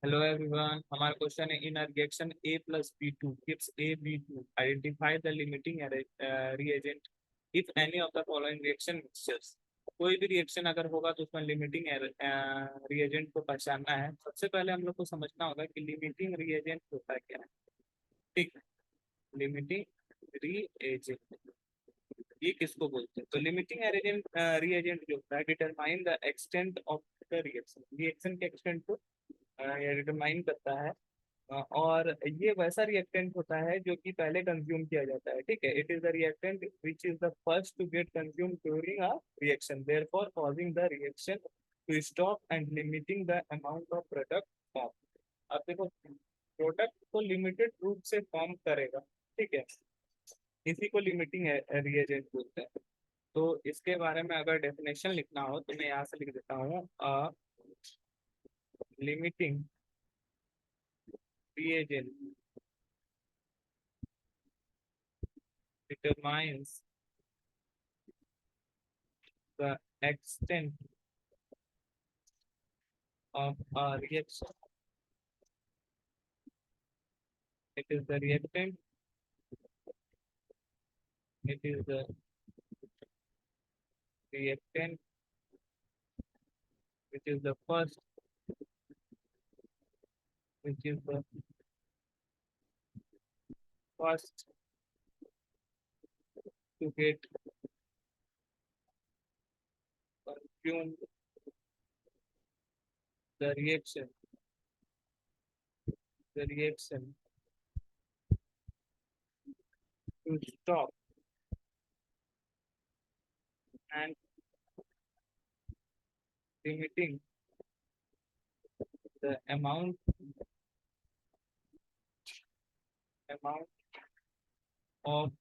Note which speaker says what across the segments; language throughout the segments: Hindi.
Speaker 1: हेलो एवरीवन, हमारा क्वेश्चन है in a reaction A plus B2 gives AB2 identify the limiting reagent if any of the following reaction mixtures। कोई भी रिएक्शन अगर होगा तो उसमें लिमिटिंग रिएजेंट को पहचानना है। सबसे पहले हम लोग को समझना होगा कि लिमिटिंग रिएजेंट होता है क्या है। ठीक है, लिमिटिंग रिएजेंट ये किसको बोलते हैं? तो लिमिटिंग रिएजेंट जो होता है determine the extent of the reaction, reaction के एक्सटेंट को ये डिटरमाइन करता है। और ये वैसा रिएक्टेंट होता है जो कि पहले कंज्यूम किया जाता है। ठीक है, it is the reactant which is the first to get consume during a reaction, therefore causing the reaction to stop and limiting the amount of product form. अब देखो, प्रोडक्ट को लिमिटेड रूप से फॉर्म करेगा। ठीक है, इसी को लिमिटिंग रिएजेंट बोलते हैं। तो इसके बारे में अगर डेफिनेशन लिखना हो तो मैं यहाँ से लिख देता हूँ, limiting reagent determines the extent of a reaction. It is the reactant. It is the reactant which is the first, which is the first to get consumed the reaction. The reaction to stop and limiting the amount of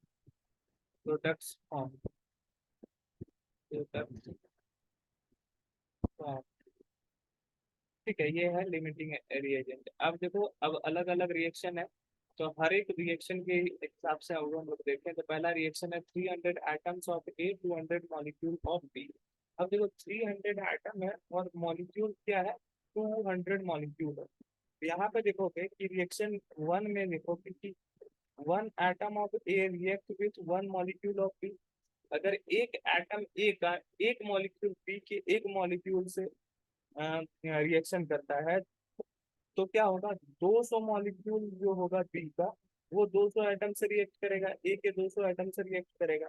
Speaker 1: products formed. Products formed. ठीक है, ये है लिमिटिंग रिएजेंट। अब देखो, अब अलग अलग रिएक्शन है तो हर एक रिएक्शन के हिसाब से अगर हम लोग देखें तो पहला रिएक्शन है 300 atoms of A 200 molecule of B. अब देखो, 300 एटम है और मॉलिक्यूल क्या है, 200 मॉलिक्यूल है। तो यहाँ पे देखोगे कि रिएक्शन वन में देखोगे कि one atom of A react with one molecule of B. अगर एक एटम ए का एक मॉलिक्यूल बी के एक मॉलिक्यूल से रिएक्शन करता है तो क्या होगा, 200 मॉलिक्यूल जो होगा बी का वो 200 एटम से रिएक्ट करेगा, ए के 200 एटम से रिएक्ट करेगा।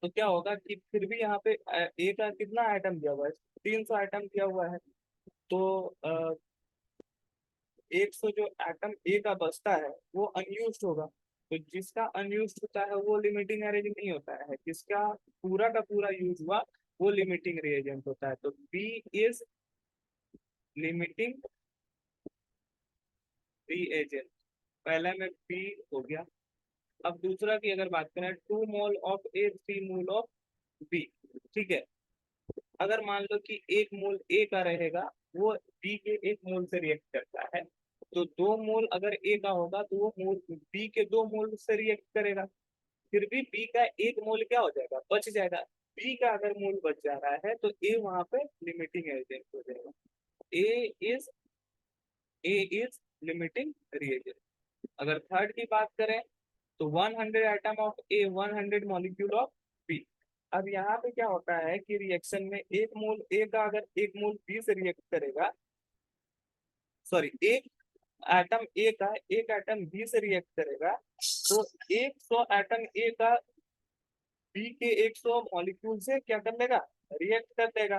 Speaker 1: तो क्या होगा कि फिर भी यहाँ पे ए का कितना एटम दिया हुआ है, 300 एटम दिया हुआ है। तो 100 जो एटम ए का बचता है वो अनयूज्ड होगा। तो जिसका अनयूज्ड होता है वो लिमिटिंग एजेंट नहीं होता है, जिसका पूरा का पूरा यूज हुआ वो लिमिटिंग रिएजेंट होता है। तो बी इज लिमिटिंग रिएजेंट। पहला में बी हो गया। अब दूसरा की अगर बात करें, 2 mole of A 3 mole of B. ठीक है, अगर मान लो कि 1 मोल ए का रहेगा, वो बी के 1 मोल से रिएक्ट करता है। तो 2 मोल अगर ए का होगा तो वो मोल बी के 2 मोल से रिएक्ट करेगा। फिर भी बी का 1 मोल क्या हो जाएगा, बच जाएगा। बी का अगर मोल बच जा रहा है तो ए वहां पे लिमिटिंग एजेंट हो जाएगा। A is A is limiting reagent. अगर थर्ड की बात करें तो 100 atom of A 100 molecule of B. अब यहाँ पे क्या होता है कि रिएक्शन में 1 मोल ए का अगर 1 मोल बी से रिएक्ट करेगा, सॉरी, एक एटम ए का एक एटम बी से रिएक्ट करेगा तो 100 एटम ए का बी के 100 मॉलिक्यूल से क्या कर लेगा, रिएक्ट कर देगा।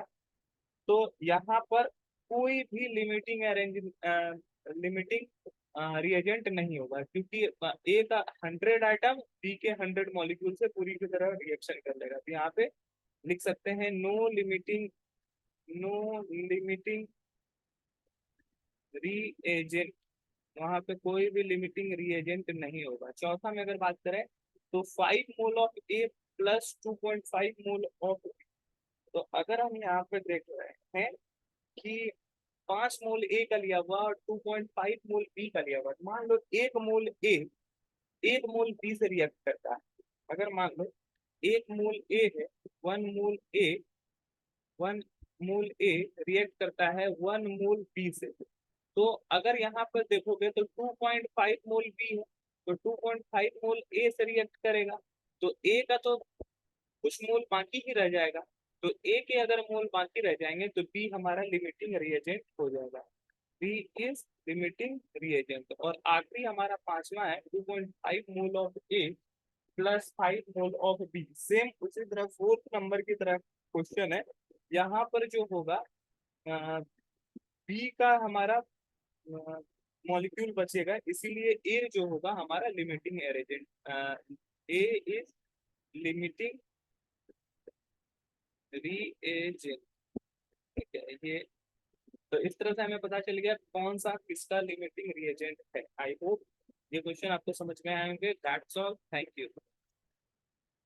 Speaker 1: तो यहाँ पर कोई भी लिमिटिंग रिएजेंट नहीं होगा, क्योंकि ए का 100 आइटम बी के 100 मॉलिक्यूल से पूरी की तरह रिएक्शन कर लेगा। तो यहाँ पे लिख सकते हैं नो लिमिटिंग रिएजेंट। वहां पे कोई भी लिमिटिंग रिएजेंट नहीं होगा। चौथा में अगर बात करें तो 5 mole of A plus 2.5 mole of B. तो अगर हम यहाँ पे देख रहे हैं कि 5 मोल ए का लिया हुआ और 2.5 मोल बी का लिया हुआ, मान लो 1 मोल ए 1 मोल बी से रिएक्ट करता है। अगर मान लो 1 मोल ए है, 1 मोल ए रिएक्ट करता है 1 मोल बी से। तो अगर यहाँ पर देखोगे तो 2.5 मोल बी है, तो 2.5 मोल ए से रिएक्ट करेगा, तो ए का तो कुछ मोल बाकी ही रह जाएगा। तो ए के अगर मोल बाकी रह जाएंगे तो बी हमारा लिमिटिंग रिएजेंट हो जाएगा। B is limiting reagent. और आखिरी हमारा पांचवा है 2.5 mole of A plus 5 mole of B. Same उसी तरह फोर्थ नंबर की तरह क्वेश्चन है। यहाँ पर जो होगा बी का हमारा मॉलिक्यूल बचेगा, इसीलिए ए जो होगा हमारा limiting agent. A is limiting reagent. ठीक है, ये तो इस तरह से हमें पता चल गया कौन सा किसका लिमिटिंग रिएजेंट है। आई होप ये क्वेश्चन आपको समझ में आए होंगे। That's all, thank you.